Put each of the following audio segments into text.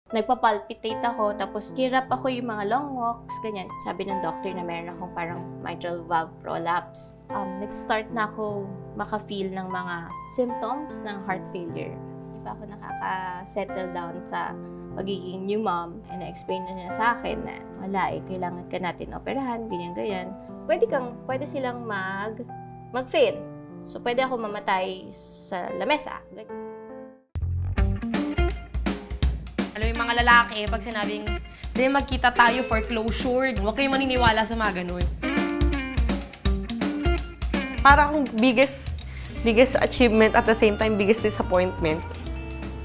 Nagpapalpitate ako, tapos hirap ako yung mga long walks, ganyan. Sabi ng doctor na meron akong parang mitral valve prolapse. Nag-start na ako maka-feel ng mga symptoms ng heart failure. Hindi pa ako nakaka-settle down sa pagiging new mom, and na-explain na niya sa akin na wala kailangan ka natin operahan, ganyan-ganyan. Pwede silang mag-fail. So, pwede ako mamatay sa lamesa. Alam yung mga lalaki, pag sinabing, magkita tayo for closure, huwag kayong maniniwala sa mga ganun. Para akong biggest achievement at the same time biggest disappointment.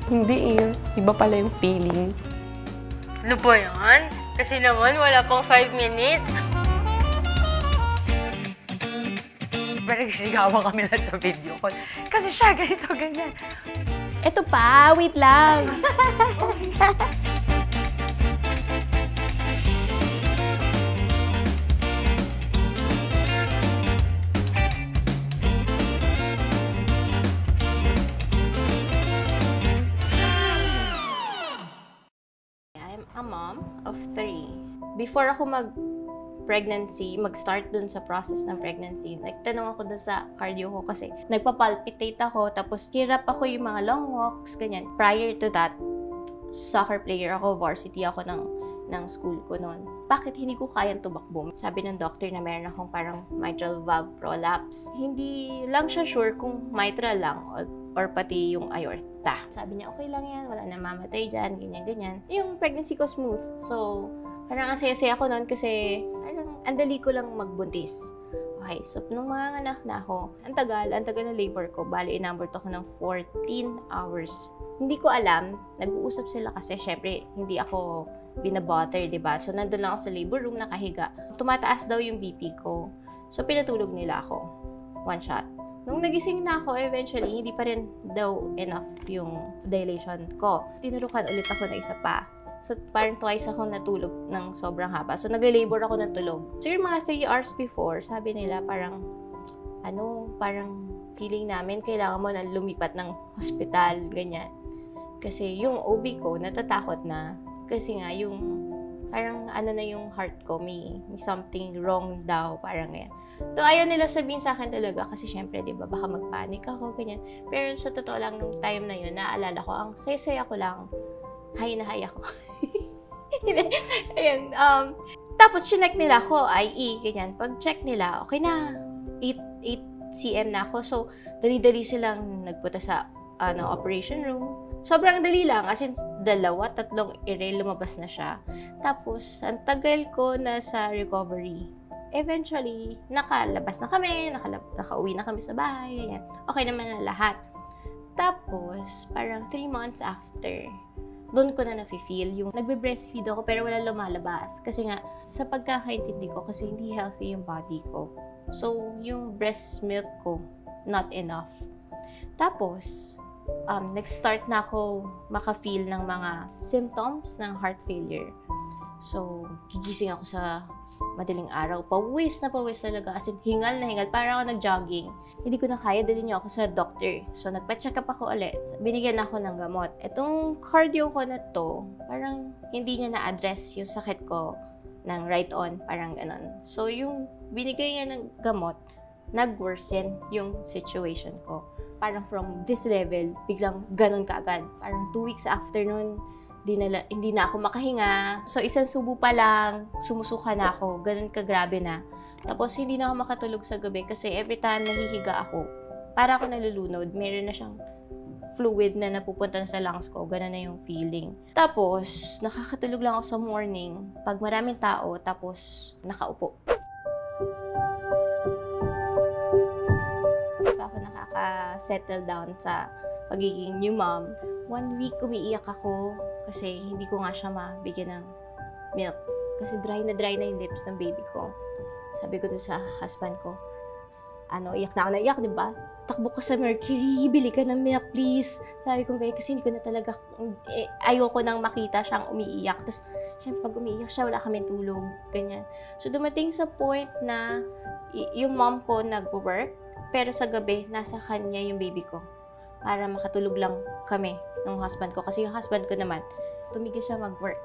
Hindi iba pala yung feeling. Ano ba yan? Kasi naman wala pang 5 minutes. Pero nagsisigawan kami lahat sa video call. Kasi siya, ganito, ganyan. Eto pa, wait lang. I'm a mom of 3. Before ako mag-start dun sa process ng pregnancy, nagtanong ako dun sa cardio ko kasi nagpapalpitate ako, tapos hirap ako yung mga long walks, ganyan. Prior to that, soccer player ako, varsity ako ng school ko noon. Bakit hindi ko kayang tumakbo? Sabi ng doctor na meron akong parang mitral valve prolapse. Hindi lang siya sure kung mitral lang or pati yung aorta. Sabi niya, okay lang yan, wala na mamatay dyan, ganyan-ganyan. Yung pregnancy ko smooth. So, parang ang saya-saya ako noon kasi parang andali ko lang magbuntis. Okay, so nung mga anak na ako, ang tagal na labor ko. Bali, inabort ako ng 14 hours. Hindi ko alam, nag-uusap sila kasi syempre hindi ako binabutter, diba? So, nandun lang ako sa labor room, nakahiga. Tumataas daw yung BP ko. So, pinatulog nila ako. One shot. Nung nagising na ako, eventually, hindi pa rin daw enough yung dilation ko. Tinurukan ulit ako na isa pa. So, parang twice ako natulog ng sobrang haba. So, nagle-labor ako ng tulog. So, yung mga 3 hours before, sabi nila parang, parang feeling namin, kailangan mo na lumipat ng hospital, ganyan. Kasi yung OB ko, natatakot na. Kasi nga, yung, parang na yung heart ko, may something wrong daw, parang ganyan. So, ayaw nila sabihin sa akin talaga kasi syempre, di ba, baka magpanik ako, ganyan. Pero sa totoo lang, nung time na yun, naalala ko, ang saya-saya ko lang, hay na hay ako. Ayun, tapos, chinek nila ako, IE, ganyan. Pag check nila, okay na, 8 cm na ako. So, dali-dali silang nagpunta sa operation room. Sobrang dali lang, as in, 2-3 ere, lumabas na siya. Tapos, ang tagal ko na sa recovery. Eventually, nakalabas na kami, nakauwi na kami sa bahay, ganyan. Okay naman na lahat. Tapos, parang 3 months after, doon ko na nafe-feel yung nagbe-breastfeed ako pero wala lumalabas. Kasi nga, sa pagkakaintindi ko, kasi hindi healthy yung body ko. So, yung breast milk ko, not enough. Tapos, nag-start na ako maka-feel ng mga symptoms ng heart failure. So, gigising ako sa madaling araw. Pawis na pawis talaga. As in, hingal na hingal. Parang ako nag-jogging. Hindi ko na kaya. Dalhin niyo ako sa doctor. So, nagpa-check up ako ulit. Binigyan ako ng gamot. Itong cardio ko na to, parang hindi niya na-address yung sakit ko ng right on. Parang ganon. So, yung binigay niya ng gamot, nag-worsen yung situation ko. Parang from this level, biglang ganon kaagad. Parang 2 weeks after nun, hindi na ako makahinga. So, isang subo pa lang, sumusuka na ako. Ganun kagrabe na. Tapos, hindi na ako makatulog sa gabi kasi every time nahihiga ako, para ako nalulunod, meron na siyang fluid na napupunta sa lungs ko. Ganun na yung feeling. Tapos, nakakatulog lang ako sa morning pag maraming tao, tapos nakaupo. Hindi pa ako nakaka-settle down sa pagiging new mom. 1 week umiiyak ako kasi hindi ko nga siya mabigyan ng milk. Kasi dry na yung lips ng baby ko. Sabi ko to sa husband ko, iyak na ako na iyak, di ba? Takbo ka sa Mercury, bili ka ng milk, please. Sabi ko ganyan, kasi hindi ko na talaga, ayoko nang makita siyang umiiyak. Tapos, syempre, pag umiiyak siya, wala kaming tulog, ganyan. So, dumating sa point na yung mom ko nag-work, pero sa gabi, nasa kanya yung baby ko. Para makatulog lang kami ng husband ko. Kasi yung husband ko naman, tumigil siya mag-work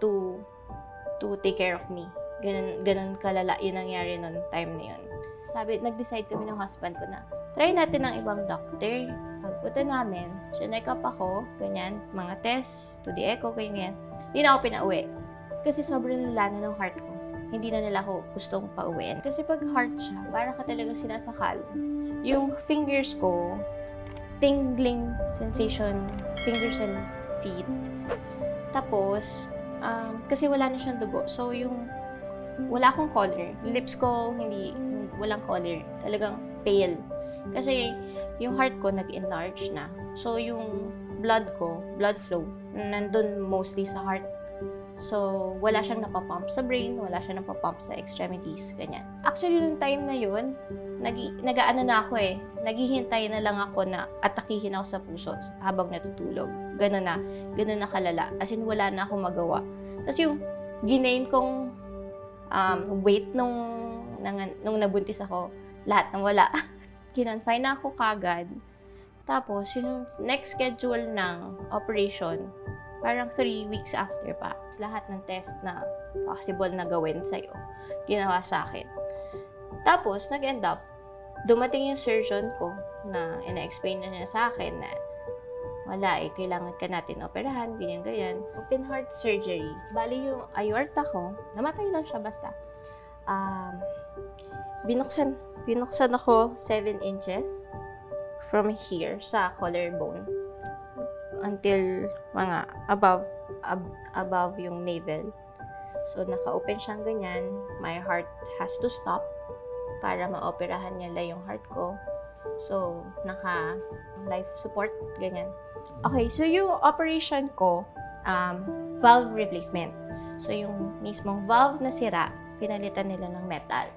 to take care of me. Ganun kalala yung nangyari noon time na yun. Nag-decide kami ng husband ko na, try natin ng ibang doctor. Pagpunta namin, chinek up ako, ganyan, mga test, 2D echo, ganyan. Hindi na ako pinauwi. Kasi sobrang lala na ng heart ko. Hindi na nila ako gustong pauwiin. Kasi pag heart siya, para ka talagang sinasakal. Yung fingers ko, tingling sensation, fingers and feet. Tapos, kasi wala na siyang dugo. So, wala akong color. Lips ko, walang color. Talagang pale. Kasi, yung heart ko nag-enlarge na. So, yung blood flow, nandun mostly sa heart. So, wala siyang napapump sa brain, wala siyang napapump sa extremities, ganyan. Actually, nung time na yun, nag-aano na ako eh. Naghihintay na lang ako na atakihin ako sa puso habang natutulog. Ganun na kalala. As in, wala na akong magawa. Tapos yung ginain kong weight nung nabuntis ako, lahat nang wala. Kinonfine na ako kagad. Tapos, yung next schedule ng operation, parang 3 weeks after pa. Lahat ng test na possible na gawin sa'yo, ginawa sa akin. Tapos, nag-end up, dumating yung surgeon ko na ina-explain na niya sa akin na wala kailangan ka natin operahan, ganyan. Open heart surgery. Bali yung aorta ko, namatay lang siya basta. Binuksan ako 7 inches from here sa collarbone until mga above yung navel. So, naka-open siyang ganyan. My heart has to stop para maoperahan niya yung heart ko. So, naka-life support, ganyan. Okay, so yung operation ko, valve replacement. So, yung mismong valve na sira, pinalitan nila ng metal.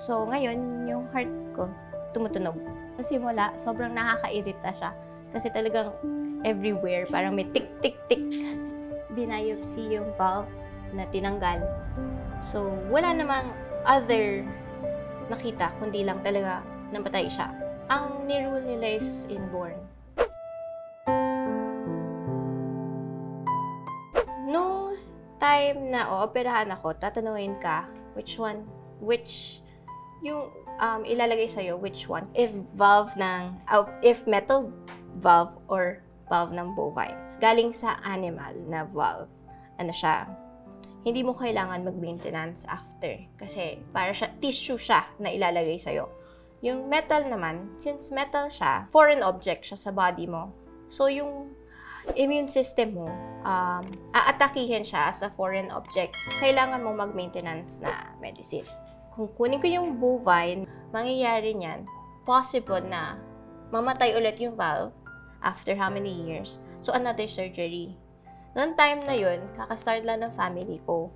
So, ngayon, yung heart ko, tumutunog. Sa simula, sobrang nakakairita siya. Kasi talagang everywhere, parang may tick-tick-tick. Binayopsy yung valve na tinanggal. So, wala namang other nakita, kundi lang talaga namatay siya. Ang ni-rule nila is inborn. Nung time na ooperahan ako, tatanungin ka, yung ilalagay sa'yo, which one? If metal valve or valve ng bovine. Galing sa animal na valve. Ano siya? Hindi mo kailangan mag-maintenance after. Kasi para siya, tissue siya na ilalagay sa'yo. Yung metal naman, since metal siya, foreign object siya sa body mo. So, yung immune system mo, aatakihin siya as a foreign object. Kailangan mo mag-maintenance na medicine. Kung kunin ko yung bovine, mangyayari niyan, possible na mamatay ulit yung valve after how many years. So, another surgery. Noong time na yun, kakastart lang ng family ko.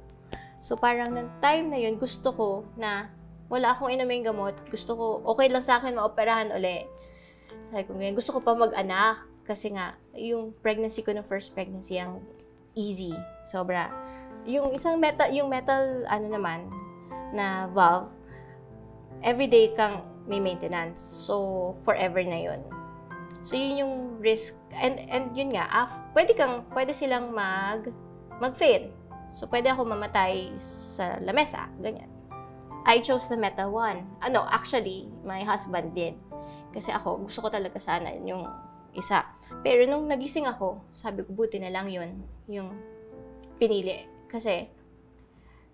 So, parang noong time na yun, gusto ko na wala akong inumin gamot. Gusto ko, okay lang sa akin maoperahan uli. Sabi ko ngayon, gusto ko pa mag-anak. Kasi nga, yung pregnancy ko, ng first pregnancy, ang easy. Sobra. Yung metal, naman, na valve, everyday kang may maintenance. So, forever na yun. So, yun yung risk. And yun nga, pwede silang mag-fail. So, pwede ako mamatay sa lamesa. Ganyan. I chose the metal one. Actually, my husband did. Kasi ako, gusto ko talaga sana yung isa. Pero nung nagising ako, sabi ko, buti na lang yun. Yung pinili. Kasi,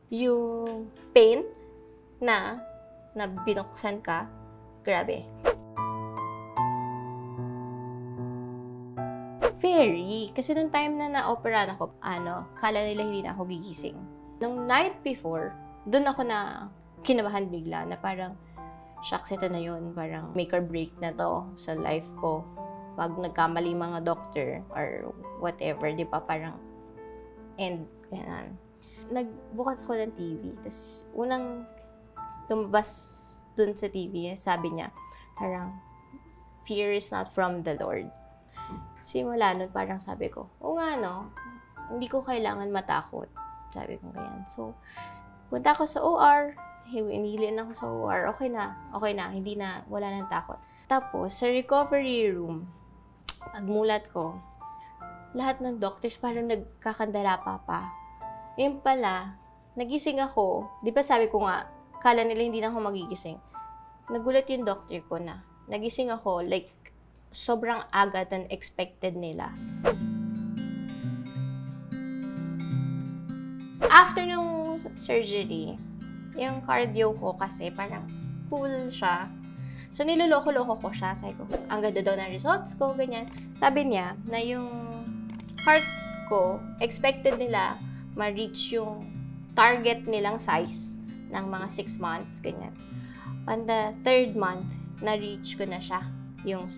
yung pain na binuksan ka, grabe. Very. Kasi nung time na na-operahan ako, kala nila hindi na ako gigising. Nung night before, dun ako na kinabahan bigla na parang, shucks, ito na yun. Parang make or break na to sa life ko. Pag nagkamali mga doctor or whatever, di ba? Parang end. Ganun. Nagbukas ko ng TV. Tapos, unang lumabas dun sa TV, sabi niya, parang, fear is not from the Lord. Simula nun, parang sabi ko, o nga hindi ko kailangan matakot. Sabi ko ganyan. So, punta ako sa OR, hinilin ako sa OR, okay na, wala nang takot. Tapos, sa recovery room, pagmulat ko, lahat ng doctors parang nagkakandara pa. Yun pala, nagising ako. Di ba sabi ko nga, kala nila hindi na ako magigising. Nagulat yung doctor ko na. Nagising ako, like, sobrang aga than expected nila. After nung surgery, yung cardio ko kasi parang cool siya. So, niloloko-loko ko siya. Sabi ko, ang ganda daw ng results ko, ganyan. Sabi niya na yung heart ko, expected nila ma-reach yung target nilang size ng mga 6 months, ganyan. On the 3rd month, na-reach ko na siya. Yung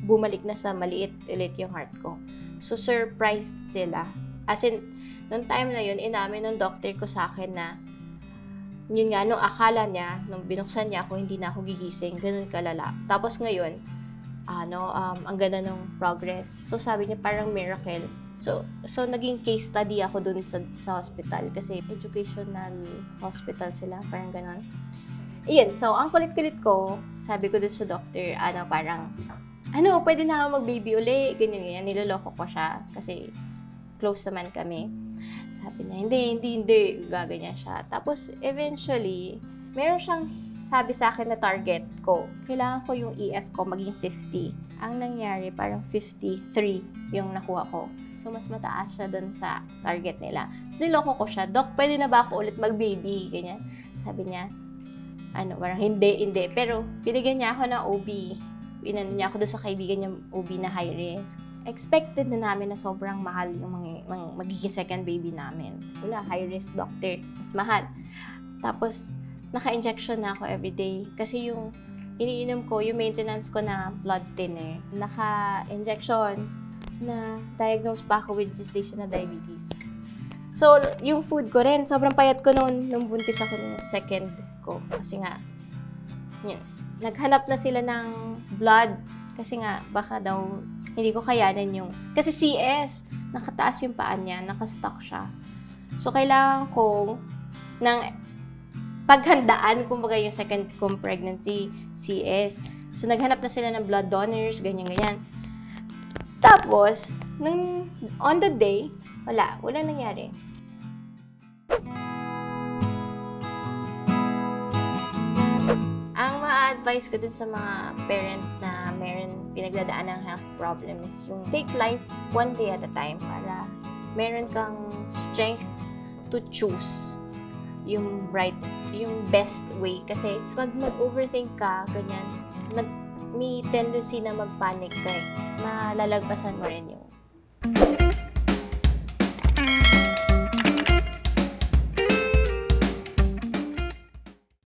bumalik na sa maliit ulit yung heart ko. So, surprised sila. As in, nung time na yun, inamin ng doctor ko sa akin na yun nga, nung akala niya, nung binuksan niya ako, hindi na ako gigising. Ganun kalala. Tapos ngayon, ang ganda ng progress. So, sabi niya, parang miracle. So naging case study ako dun sa hospital. Kasi educational hospital sila. Parang ganun. Iyan. So, ang kulit-kulit ko, sabi ko dun sa doctor, parang, pwede na ako mag-baby uli. Ganyan. Niloloko ko siya. Kasi, close naman kami. Sabi niya, hindi, gaganyan siya. Tapos, eventually, meron siyang sabi sa akin na target ko. Kailangan ko yung EF ko maging 50. Ang nangyari, parang 53 yung nakuha ko. So, mas mataas siya dun sa target nila. So, niloko ko siya, Doc, pwede na ba ako ulit mag-baby? Ganyan. Sabi niya, parang hindi. Pero, binigyan niya ako ng OB. Inano niya ako doon sa kaibigan niya OB na high risk. Expected na namin na sobrang mahal yung magiging second baby namin. Wala, high-risk doctor. Mas mahal. Tapos, naka-injection na ako everyday. Kasi yung iniinom ko, yung maintenance ko na blood thinner, naka-injection na diagnose pa ako with gestational diabetes. So, yung food ko rin, sobrang payat ko nung buntis ako ng second ko. Kasi nga, yun, naghanap na sila ng blood. Kasi nga, baka daw hindi ko kayanin yung... Kasi CS, nakataas yung paan niya, nakastock siya. So, kailangan ko ng paghandaan, kumbaga yung second kong pregnancy, CS. So, naghanap na sila ng blood donors, ganyan-ganyan. Tapos, on the day, wala nangyari. Ang ma-advise ko dun sa mga parents na meron pinagdadaan ng health problem is yung take life one day at a time para meron kang strength to choose yung best way. Kasi pag mag-overthink ka, ganyan, may tendency na mag-panic ka eh. Malalagpasan mo rin